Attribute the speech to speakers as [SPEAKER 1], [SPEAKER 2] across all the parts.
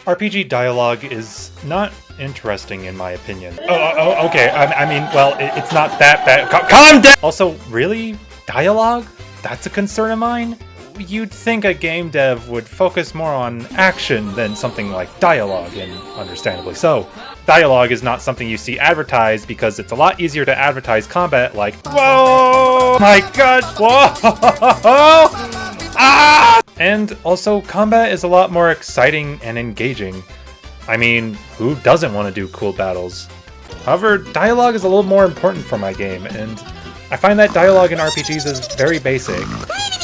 [SPEAKER 1] RPG dialogue is not interesting in my opinion. Okay. I mean, well, it's not that bad. Calm down! Also, really? Dialogue? That's a concern of mine? You'd think a game dev would focus more on action than something like dialogue, and understandably so. Dialogue is not something you see advertised because it's a lot easier to advertise combat like, whoa, my god, whoa, ah! And also, combat is a lot more exciting and engaging. I mean, who doesn't want to do cool battles? However, dialogue is a little more important for my game, and I find that dialogue in RPGs is very basic,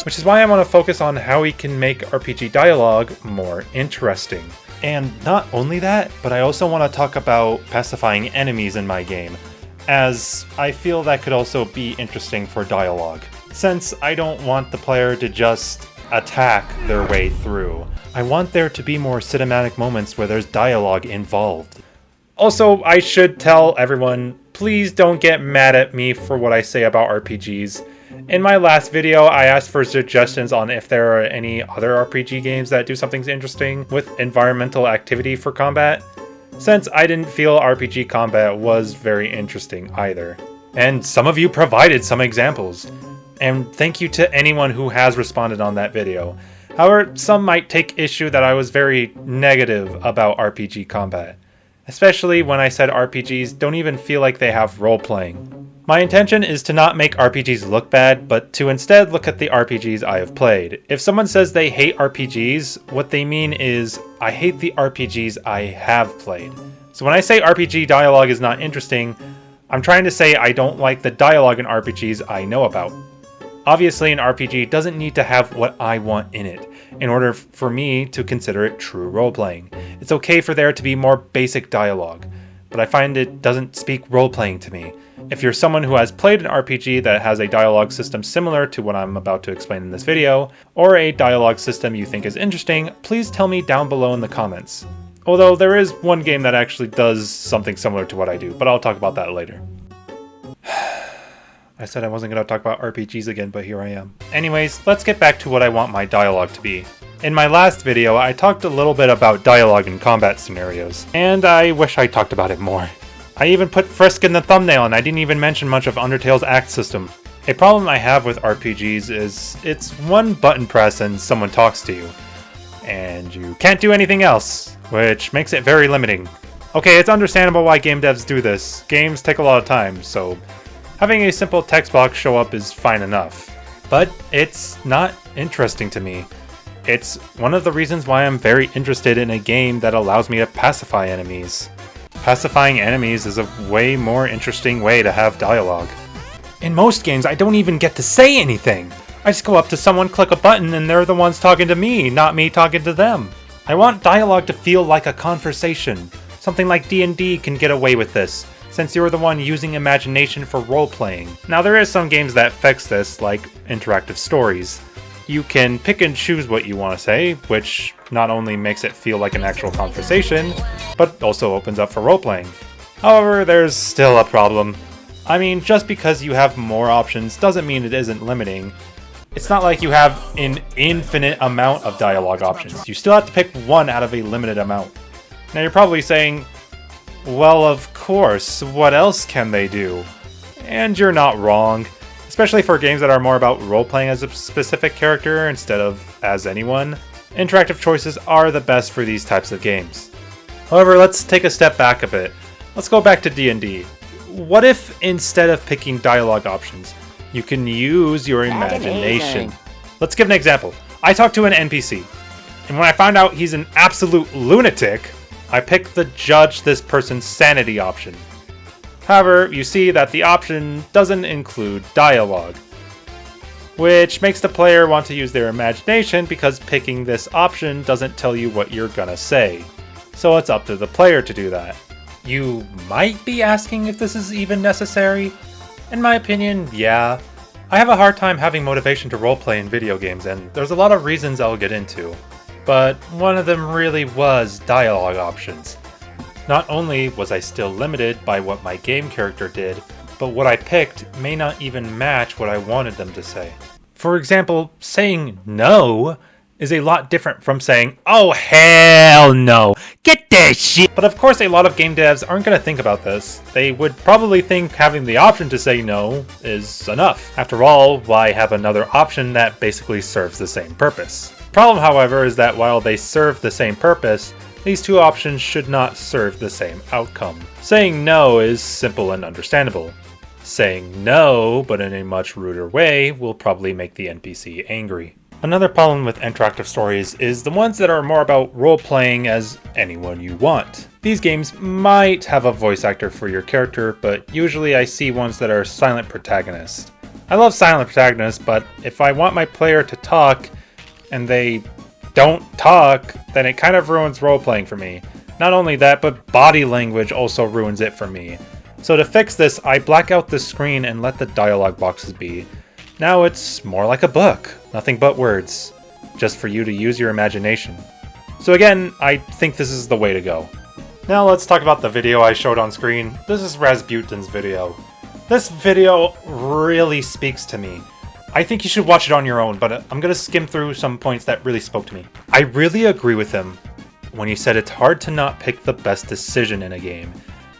[SPEAKER 1] which is why I want to focus on how we can make RPG dialogue more interesting. And not only that, but I also want to talk about pacifying enemies in my game, as I feel that could also be interesting for dialogue. Since I don't want the player to just attack their way through, I want there to be more cinematic moments where there's dialogue involved. Also, I should tell everyone, please don't get mad at me for what I say about RPGs. In my last video, I asked for suggestions on if there are any other RPG games that do something interesting with environmental activity for combat, since I didn't feel RPG combat was very interesting either. And some of you provided some examples. And thank you to anyone who has responded on that video. However, some might take issue that I was very negative about RPG combat, especially when I said RPGs don't even feel like they have role-playing. My intention is to not make RPGs look bad, but to instead look at the RPGs I have played. If someone says they hate RPGs, what they mean is, I hate the RPGs I have played. So when I say RPG dialogue is not interesting, I'm trying to say I don't like the dialogue in RPGs I know about. Obviously, an RPG doesn't need to have what I want in it, in order for me to consider it true role-playing. It's okay for there to be more basic dialogue, but I find it doesn't speak role-playing to me. If you're someone who has played an RPG that has a dialogue system similar to what I'm about to explain in this video, or a dialogue system you think is interesting, please tell me down below in the comments. Although there is one game that actually does something similar to what I do, but I'll talk about that later. I said I wasn't going to talk about RPGs again, but here I am. Anyways, let's get back to what I want my dialogue to be. In my last video, I talked a little bit about dialogue in combat scenarios, and I wish I talked about it more. I even put Frisk in the thumbnail, and I didn't even mention much of Undertale's act system. A problem I have with RPGs is it's one button press and someone talks to you, and you can't do anything else, which makes it very limiting. Okay, it's understandable why game devs do this. Games take a lot of time, so having a simple text box show up is fine enough. But it's not interesting to me. It's one of the reasons why I'm very interested in a game that allows me to pacify enemies. Pacifying enemies is a way more interesting way to have dialogue. In most games, I don't even get to say anything. I just go up to someone, click a button, and they're the ones talking to me, not me talking to them. I want dialogue to feel like a conversation. Something like D&D can get away with this, since you're the one using imagination for role-playing. Now there is some games that fix this, like interactive stories. You can pick and choose what you want to say, which not only makes it feel like an actual conversation, but also opens up for role-playing. However, there's still a problem. I mean, just because you have more options doesn't mean it isn't limiting. It's not like you have an infinite amount of dialogue options. You still have to pick one out of a limited amount. Now you're probably saying, well, of course, what else can they do? And you're not wrong. Especially for games that are more about role-playing as a specific character instead of as anyone. Interactive choices are the best for these types of games. However, let's take a step back a bit. Let's go back to D&D. What if instead of picking dialogue options, you can use your imagination? Let's give an example. I talked to an NPC, and when I found out he's an absolute lunatic, I picked the judge this person's sanity option. However, you see that the option doesn't include dialogue, which makes the player want to use their imagination because picking this option doesn't tell you what you're gonna say. So it's up to the player to do that. You might be asking if this is even necessary. In my opinion, yeah. I have a hard time having motivation to roleplay in video games, and there's a lot of reasons I'll get into. But one of them really was dialogue options. Not only was I still limited by what my game character did, but what I picked may not even match what I wanted them to say. For example, saying no is a lot different from saying, "Oh hell no, get that shit." But of course a lot of game devs aren't going to think about this. They would probably think having the option to say no is enough. After all, why have another option that basically serves the same purpose? Problem, however, is that while they serve the same purpose, these two options should not serve the same outcome. Saying no is simple and understandable. Saying no, but in a much ruder way, will probably make the NPC angry. Another problem with interactive stories is the ones that are more about role-playing as anyone you want. These games might have a voice actor for your character, but usually I see ones that are silent protagonists. I love silent protagonists, but if I want my player to talk and they don't talk, then it kind of ruins role-playing for me. Not only that, but body language also ruins it for me. So to fix this, I black out the screen and let the dialogue boxes be. Now it's more like a book, nothing but words, just for you to use your imagination. So again, I think this is the way to go. Now let's talk about the video I showed on screen. This is Rasputin's video. This video really speaks to me. I think you should watch it on your own, but I'm gonna skim through some points that really spoke to me. I really agree with him when he said it's hard to not pick the best decision in a game,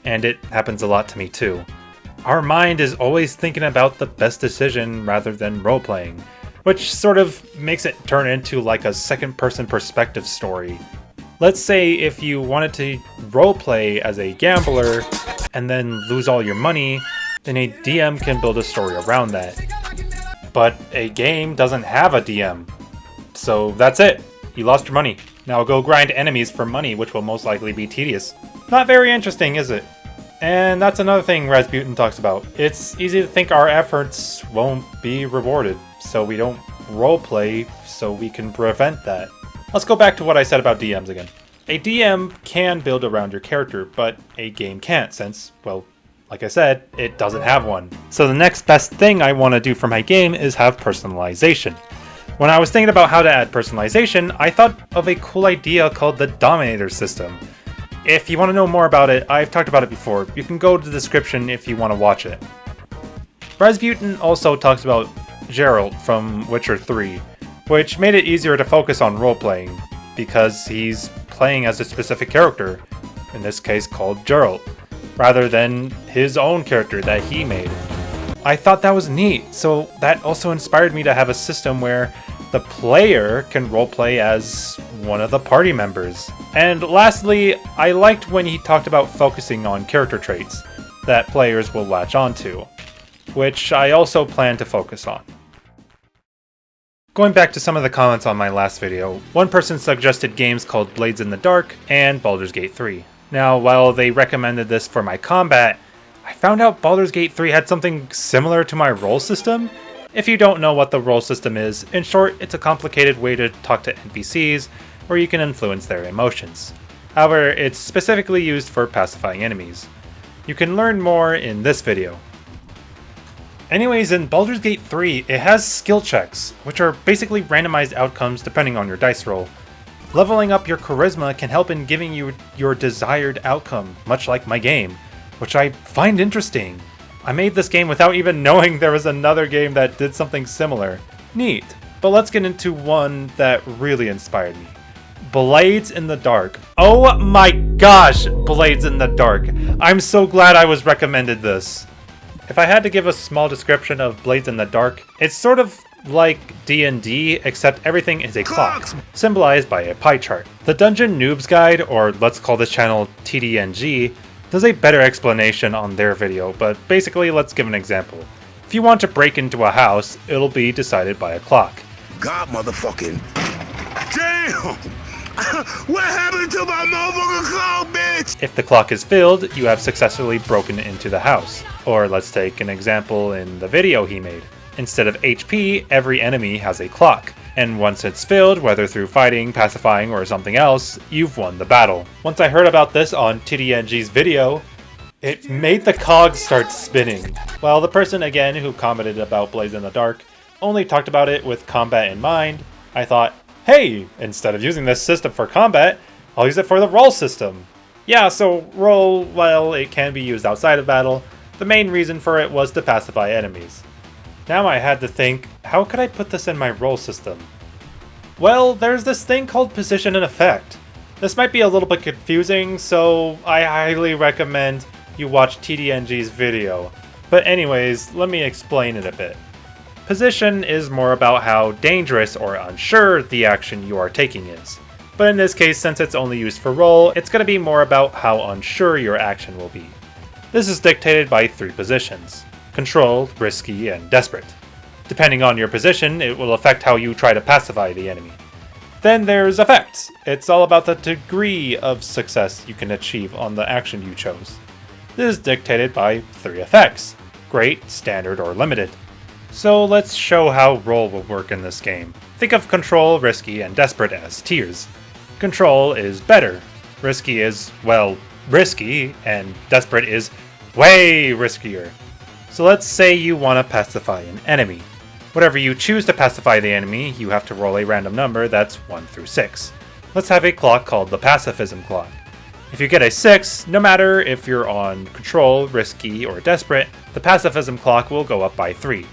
[SPEAKER 1] and it happens a lot to me too. Our mind is always thinking about the best decision rather than role-playing, which sort of makes it turn into like a second-person perspective story. Let's say if you wanted to roleplay as a gambler and then lose all your money, then a DM can build a story around that. But a game doesn't have a DM. So that's it. You lost your money. Now go grind enemies for money, which will most likely be tedious. Not very interesting, is it? And that's another thing Rasputin talks about. It's easy to think our efforts won't be rewarded, so we don't roleplay so we can prevent that. Let's go back to what I said about DMs again. A DM can build around your character, but a game can't since, well, like I said, it doesn't have one. So the next best thing I want to do for my game is have personalization. When I was thinking about how to add personalization, I thought of a cool idea called the Dominator system. If you want to know more about it, I've talked about it before. You can go to the description if you want to watch it. Rasputin also talks about Geralt from Witcher 3, which made it easier to focus on role-playing, because he's playing as a specific character, in this case called Geralt, rather than his own character that he made. I thought that was neat, so that also inspired me to have a system where the player can roleplay as one of the party members. And lastly, I liked when he talked about focusing on character traits that players will latch onto, which I also plan to focus on. Going back to some of the comments on my last video, one person suggested games called Blades in the Dark and Baldur's Gate 3. Now, while they recommended this for my combat, I found out Baldur's Gate 3 had something similar to my role system. If you don't know what the role system is, in short, it's a complicated way to talk to NPCs where you can influence their emotions. However, it's specifically used for pacifying enemies. You can learn more in this video. Anyways, in Baldur's Gate 3, it has skill checks, which are basically randomized outcomes depending on your dice roll. Leveling up your charisma can help in giving you your desired outcome, much like my game, which I find interesting. I made this game without even knowing there was another game that did something similar. Neat. But let's get into one that really inspired me. Blades in the Dark. Oh my gosh, Blades in the Dark. I'm so glad I was recommended this. If I had to give a small description of Blades in the Dark, it's sort of like D&D, except everything is a clock, symbolized by a pie chart. The Dungeon Noobs Guide, or let's call this channel TDNG, does a better explanation on their video, but basically let's give an example. If you want to break into a house, it'll be decided by a clock.
[SPEAKER 2] God motherfucking damn! What happened to my motherfucking clock, bitch?
[SPEAKER 1] If the clock is filled, you have successfully broken into the house. Or let's take an example in the video he made. Instead of HP, every enemy has a clock. And once it's filled, whether through fighting, pacifying, or something else, you've won the battle. Once I heard about this on TDNG's video, it made the cogs start spinning. While the person again who commented about Blades in the Dark only talked about it with combat in mind, I thought, hey, instead of using this system for combat, I'll use it for the roll system. Yeah, so roll, well, it can be used outside of battle. The main reason for it was to pacify enemies. Now I had to think, how could I put this in my roll system? Well, there's this thing called position and effect. This might be a little bit confusing, so I highly recommend you watch TDNG's video. But anyways, let me explain it a bit. Position is more about how dangerous or unsure the action you are taking is. But in this case, since it's only used for role, it's going to be more about how unsure your action will be. This is dictated by 3 positions: controlled, risky, and desperate. Depending on your position, it will affect how you try to pacify the enemy. Then there's effects. It's all about the degree of success you can achieve on the action you chose. This is dictated by 3 effects: great, standard, or limited. So let's show how role will work in this game. Think of control, risky, and desperate as tiers. Control is better. Risky is, well, risky, and desperate is way riskier. So let's say you want to pacify an enemy. Whatever you choose to pacify the enemy, you have to roll a random number that's 1 through 6. Let's have a clock called the Pacifism clock. If you get a 6, no matter if you're on control, risky, or desperate, the Pacifism clock will go up by 3.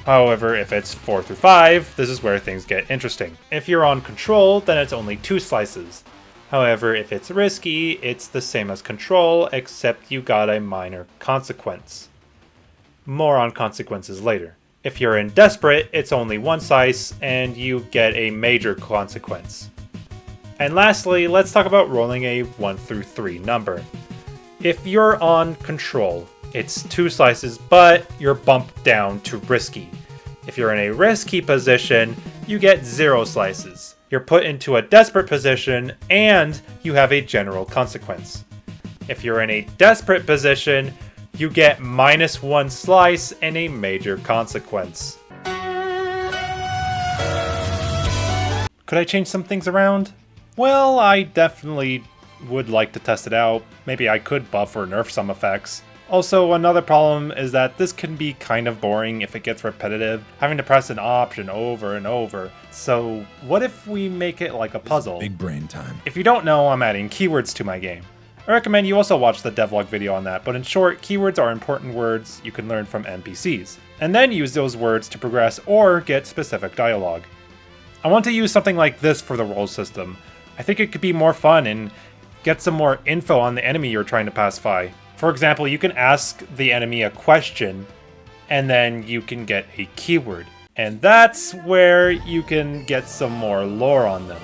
[SPEAKER 1] However, if it's 4 through 5, this is where things get interesting. If you're on control, then it's only 2 slices. However, if it's risky, it's the same as control, except you got a minor consequence. More on consequences later. If you're in desperate, it's only 1 slice, and you get a major consequence. And lastly, let's talk about rolling a 1 through 3 number. If you're on control, it's 2 slices, but you're bumped down to risky. If you're in a risky position, you get 0 slices. You're put into a desperate position, and you have a general consequence. If you're in a desperate position, you get -1 slice and a major consequence. Could I change some things around? Well, I definitely would like to test it out. Maybe I could buff or nerf some effects. Also, another problem is that this can be kind of boring if it gets repetitive, having to press an option over and over. So what if we make it like a puzzle?
[SPEAKER 3] Big brain time.
[SPEAKER 1] If you don't know, I'm adding keywords to my game. I recommend you also watch the devlog video on that, but in short, keywords are important words you can learn from NPCs, and then use those words to progress or get specific dialogue. I want to use something like this for the role system. I think it could be more fun and get some more info on the enemy you're trying to pacify. For example, you can ask the enemy a question, and then you can get a keyword. And that's where you can get some more lore on them.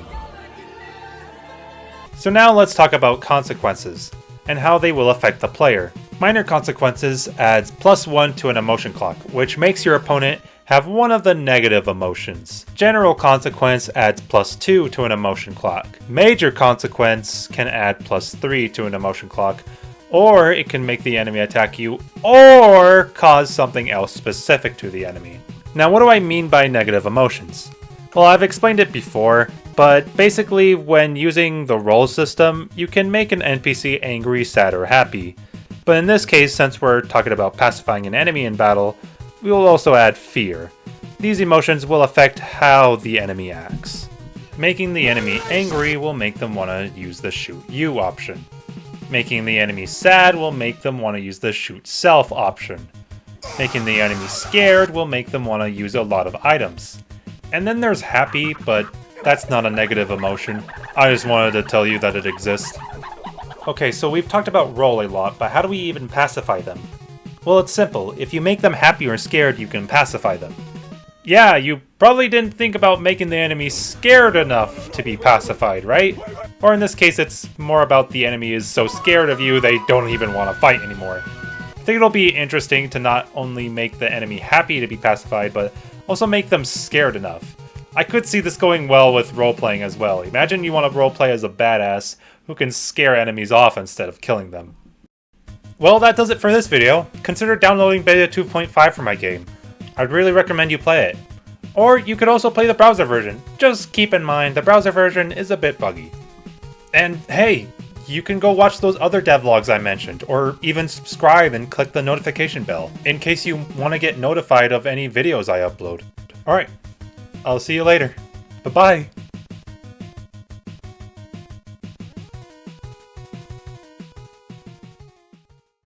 [SPEAKER 1] So now let's talk about consequences, and how they will affect the player. Minor consequences adds +1 to an emotion clock, which makes your opponent have one of the negative emotions. General consequence adds +2 to an emotion clock. Major consequence can add +3 to an emotion clock, or it can make the enemy attack you, or cause something else specific to the enemy. Now, what do I mean by negative emotions? Well, I've explained it before, but basically when using the role system, you can make an NPC angry, sad, or happy. But in this case, since we're talking about pacifying an enemy in battle, we will also add fear. These emotions will affect how the enemy acts. Making the enemy angry will make them want to use the shoot you option. Making the enemy sad will make them want to use the shoot self option. Making the enemy scared will make them want to use a lot of items. And then there's happy, but that's not a negative emotion. I just wanted to tell you that it exists. Okay, so we've talked about role a lot, but how do we even pacify them? Well, it's simple. If you make them happy or scared, you can pacify them. Yeah, you probably didn't think about making the enemy scared enough to be pacified, right? Or in this case, it's more about the enemy is so scared of you they don't even want to fight anymore. I think it'll be interesting to not only make the enemy happy to be pacified, but also make them scared enough. I could see this going well with role-playing as well. Imagine you want to roleplay as a badass who can scare enemies off instead of killing them. Well, that does it for this video. Consider downloading Beta 2.5 for my game. I'd really recommend you play it. Or you could also play the browser version. Just keep in mind the browser version is a bit buggy. And hey, you can go watch those other devlogs I mentioned, or even subscribe and click the notification bell in case you want to get notified of any videos I upload. Alright, I'll see you later. Bye-bye!